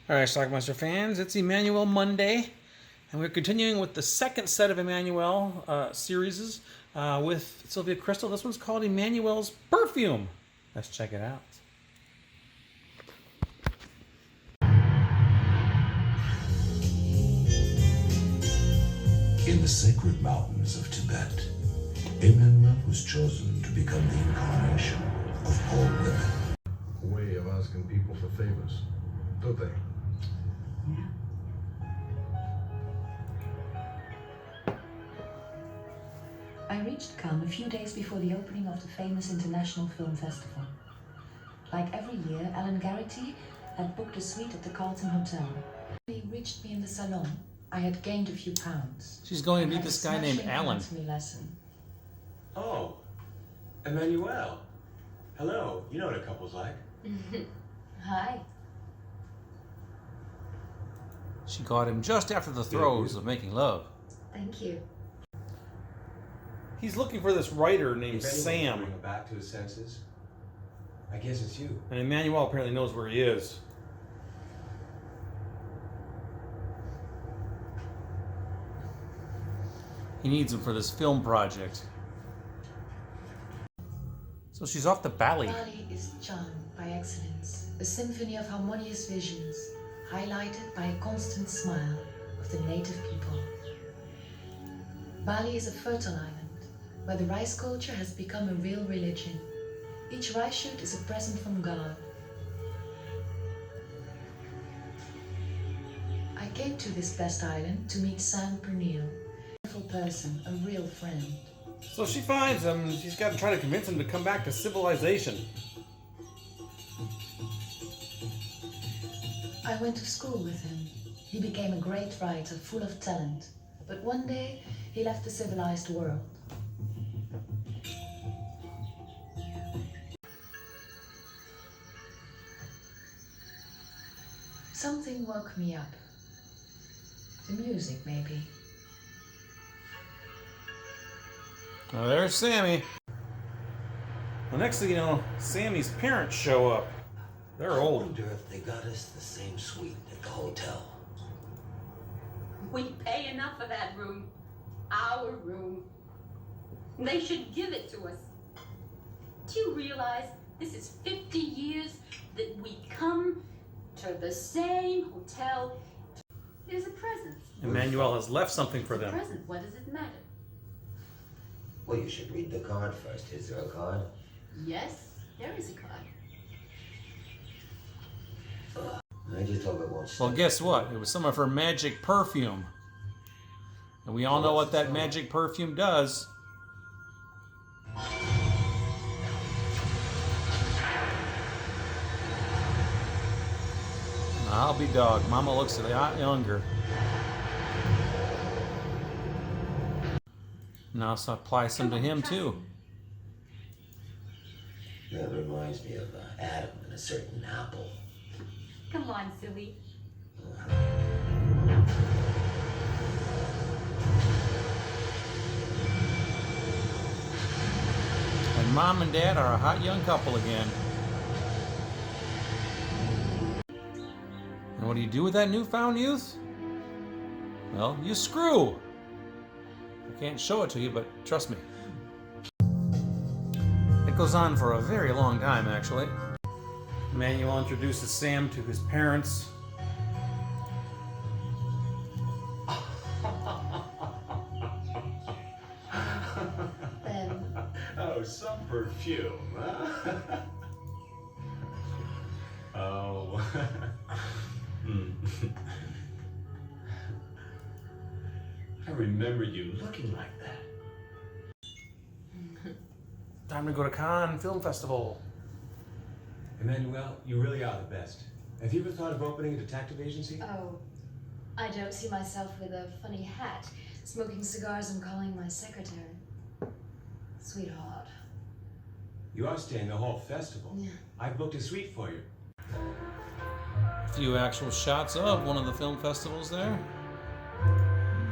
Alright, Schlockmeister fans, it's Emmanuel Monday, and we're continuing with the second set of Emmanuel series with Sylvia Crystal. This one's called Emmanuelle's Perfume. Let's check it out. In the sacred mountains of Tibet, Emmanuel was chosen to become the incarnation of all women. A way of asking people for favors, don't they? I reached Cannes a few days before the opening of the famous International Film Festival. Like every year, Alan Garrity had booked a suite at the Carlton Hotel. When he reached me in the salon, I had gained a few pounds. She's going to meet this guy named Alan. Lesson. Oh, Emmanuelle. Hello. You know what a couple's like. Hi. She got him just after the throes of making love. Thank you. He's looking for this writer named If anyone can Sam. bring him back to his senses, I guess it's you. And Emmanuel apparently knows where he is. He needs him for this film project. So she's off to Bali. Bali is charm by excellence, a symphony of harmonious visions, highlighted by a constant smile of the native people. Bali is a fertile island, where the rice culture has become a real religion. Each rice shoot is a present from God. I came to this blessed island to meet Sam Pernille, a wonderful person, a real friend. So she finds him. She's got to try to convince him to come back to civilization. I went to school with him. He became a great writer, full of talent. But one day, he left the civilized world. Something woke me up. The music, maybe. Oh, there's Sammy. The next thing you know, Sammy's parents show up. They're I old. wonder if they got us the same suite at the hotel. We pay enough for that room. Our room. They should give it to us. Do you realize this is 50 years that we come to the same hotel? There's a present. Emmanuel has left something for It's a them. present. What does it matter? Well, you should read the card first. Is there a card? Yes, there is a card. I just hope it won't Well, stick. guess what? It was some of her magic perfume. And we all know what that magic perfume does. I'll be dog. Mama looks a lot younger. Now let's apply some to him too. That reminds me of Adam and a certain apple. Come on, silly. And Mom and Dad are a hot young couple again. And what do you do with that newfound youth? Well, you screw. I can't show it to you, but trust me. It goes on for a very long time, actually. Emmanuel introduces Sam to his parents. Then, Oh, some perfume, huh? Oh. I remember you looking like that. Time to go to Cannes Film Festival. Emmanuelle, you really are the best. Have you ever thought of opening a detective agency? Oh, I don't see myself with a funny hat, smoking cigars and calling my secretary. Sweetheart. You are staying the whole festival. Yeah. I've booked a suite for you. A few actual shots of one of the film festivals there.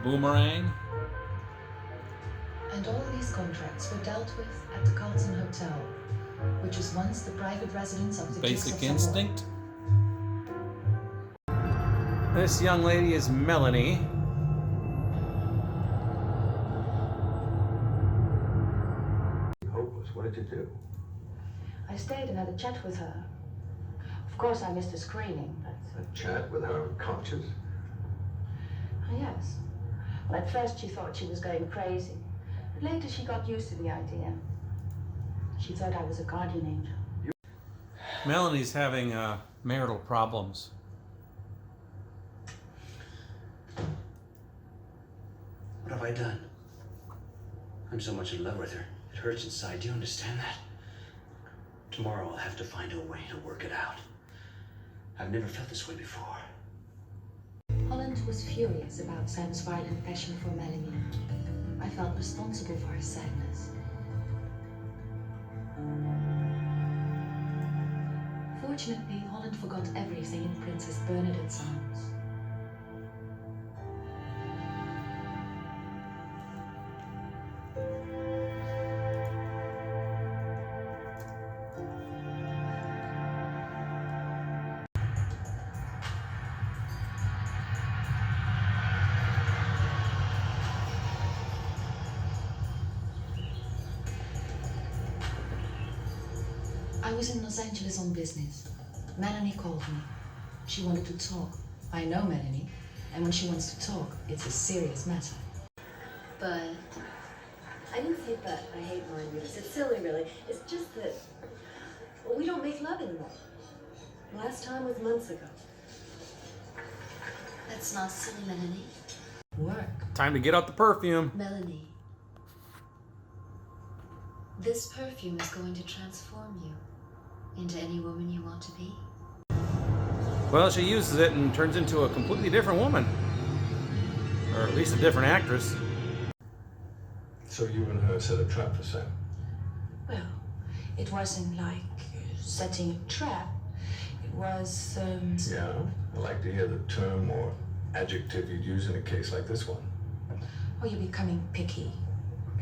Boomerang. and all these contracts were dealt with at the Carlton Hotel, which was once the private residence of the Dukes Basic of Savoy. Instinct. This young lady is Melanie. Hopeless. What did you do? I stayed and had a chat with her. Of course, I missed the screening, but... A chat with her unconscious? Yes. Well, at first she thought she was going crazy. But later she got used to the idea. She thought I was a guardian angel. Melanie's having marital problems. What have I done? I'm so much in love with her. It hurts inside. Do you understand that? Tomorrow I'll have to find a way to work it out. I've never felt this way before. Holland was furious about Sam's violent passion for Melanie. I felt responsible for his sadness. Fortunately, Holland forgot everything in Princess Bernadette's arms. I was in Los Angeles on business. Melanie called me. She wanted to talk. I know Melanie, and when she wants to talk, it's a serious matter. But I didn't say but. I hate mind readers. It's silly, really. It's just that, well, we don't make love anymore. Last time was months ago. That's not silly, Melanie. Work. Time to get out the perfume. Melanie, this perfume is going to transform you into any woman you want to be. Well, she uses it and turns into a completely different woman. Or at least a different actress. So you and her set a trap for Sam? Well, it wasn't like setting a trap. It was, Yeah, I like to hear the term or adjective you'd use in a case like this one. Oh, you're becoming picky.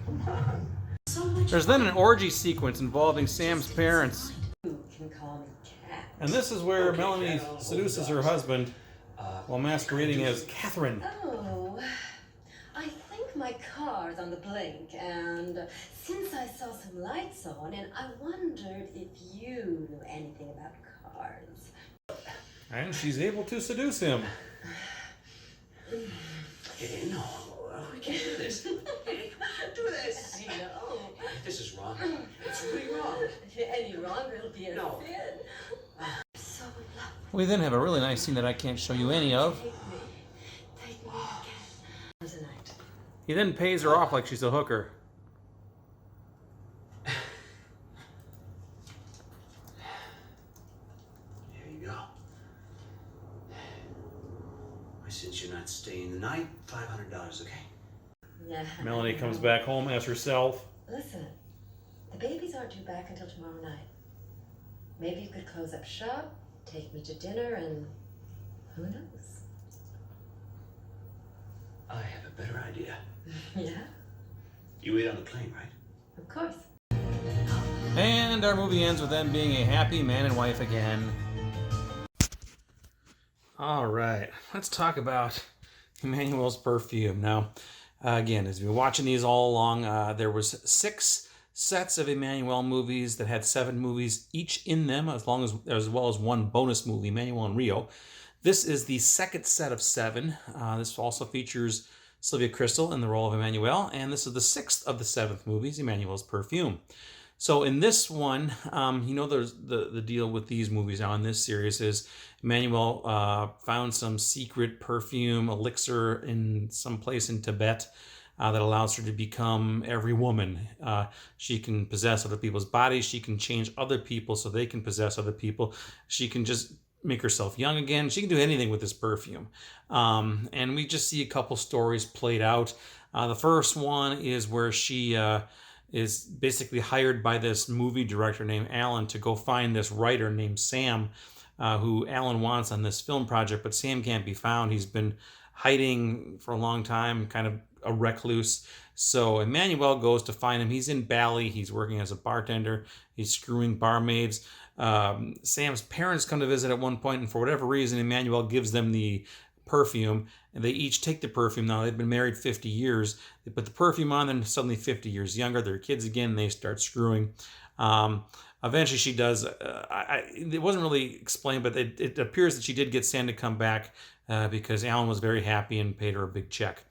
Come on. So much There's then an orgy sequence involving Sam's parents. You can call me Cat. And this is where Okay, Melanie Cat, I'll seduces hold her up. husband while masquerading as Catherine. Oh, I think my car's on the blink, and since I saw some lights on, and I wondered if you knew anything about cars. And she's able to seduce him. Hey, no, we can't do this. Hey, do this. I know. This is wrong. It's really wrong. Any wronger will be a No. sin. So lovely. We then have a really nice scene that I can't show you any of. Take me again tonight. He then pays her off like she's a hooker. Here you go. Since you're not staying the night, $500, okay? Yeah. Melanie comes back home as herself. Listen, the babies aren't due back until tomorrow night. Maybe you could close up shop, take me to dinner, and who knows? I have a better idea. Yeah, You ate on the plane, right? of course. And our movie ends with them being a happy man and wife again. All right, let's talk about Emmanuelle's Perfume. Now, again, as we've been watching these all along, there was 6 sets of Emmanuelle movies that had 7 movies each in them, as well as 1 bonus movie, Emmanuelle and Rio. This is the second set of 7. This also features Sylvia Crystal in the role of Emmanuelle, and this is the 6th of the 7th movies, Emmanuelle's Perfume. So in this one, there's the deal with these movies now in this series is Emmanuelle found some secret perfume elixir in some place in Tibet that allows her to become every woman. She can possess other people's bodies. She can change other people so they can possess other people. She can just make herself young again. She can do anything with this perfume. And we just see a couple stories played out. The first one is where she is basically hired by this movie director named Alan to go find this writer named Sam, who Alan wants on this film project, but Sam can't be found. He's been hiding for a long time, kind of a recluse. So Emmanuelle goes to find him. He's in Bali. He's working as a bartender. He's screwing barmaids. Sam's parents come to visit at one point, and for whatever reason, Emmanuelle gives them the perfume, and they each take the perfume. Now they've been married 50 years. They put the perfume on, then suddenly 50 years younger. They're kids again. And they start screwing. Eventually she does. It wasn't really explained, but it appears that she did get Sam to come back because Alan was very happy and paid her a big check.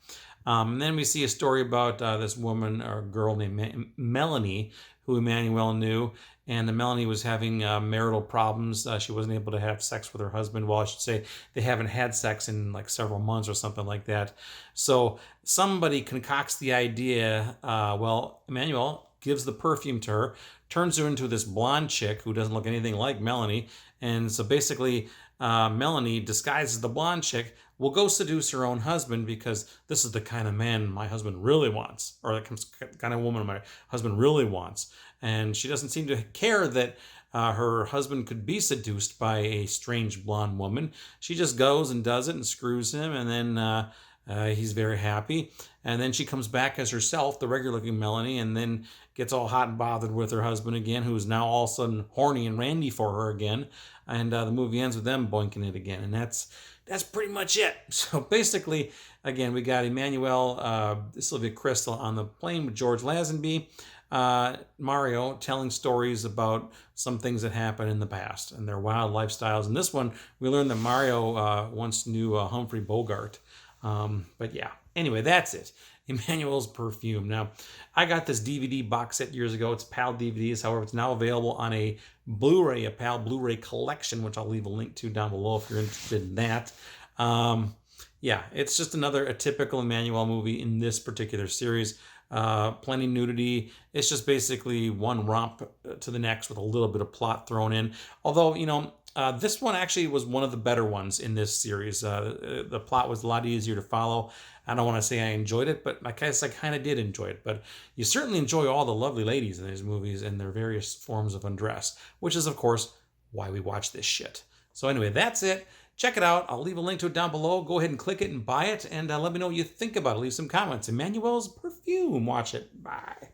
And then we see a story about this woman or girl named Melanie, who Emmanuelle knew, and Melanie was having marital problems. She wasn't able to have sex with her husband. Well, I should say they haven't had sex in like several months or something like that. So somebody concocts the idea, Emmanuelle gives the perfume to her, turns her into this blonde chick who doesn't look anything like Melanie. And so basically, Melanie disguises the blonde chick, will go seduce her own husband because this is the kind of man my husband really wants, or the kind of woman my husband really wants. And she doesn't seem to care that her husband could be seduced by a strange blonde woman. She just goes and does it and screws him, and then he's very happy. And then she comes back as herself, the regular-looking Melanie, and then gets all hot and bothered with her husband again, who is now all of a sudden horny and randy for her again. And the movie ends with them boinking it again. And that's pretty much it. So basically, again, we got Emmanuelle, Sylvia Crystal on the plane with George Lazenby, Mario telling stories about some things that happened in the past and their wild lifestyles. In this one, we learned that Mario once knew Humphrey Bogart. But yeah, anyway, that's it. Emmanuelle's Perfume. Now, I got this DVD box set years ago. It's PAL DVDs. However, it's now available on a Blu-ray, a PAL Blu-ray collection, which I'll leave a link to down below if you're interested in that. Yeah, it's just a typical Emmanuelle movie in this particular series. Plenty nudity. It's just basically one romp to the next with a little bit of plot thrown in. Although, this one actually was one of the better ones in this series. The plot was a lot easier to follow. I don't want to say I enjoyed it, but I guess I kind of did enjoy it. But you certainly enjoy all the lovely ladies in these movies and their various forms of undress, which is, of course, why we watch this shit. So anyway, that's it. Check it out. I'll leave a link to it down below. Go ahead and click it and buy it, and let me know what you think about it. Leave some comments. Emmanuelle's Perfume. Watch it. Bye.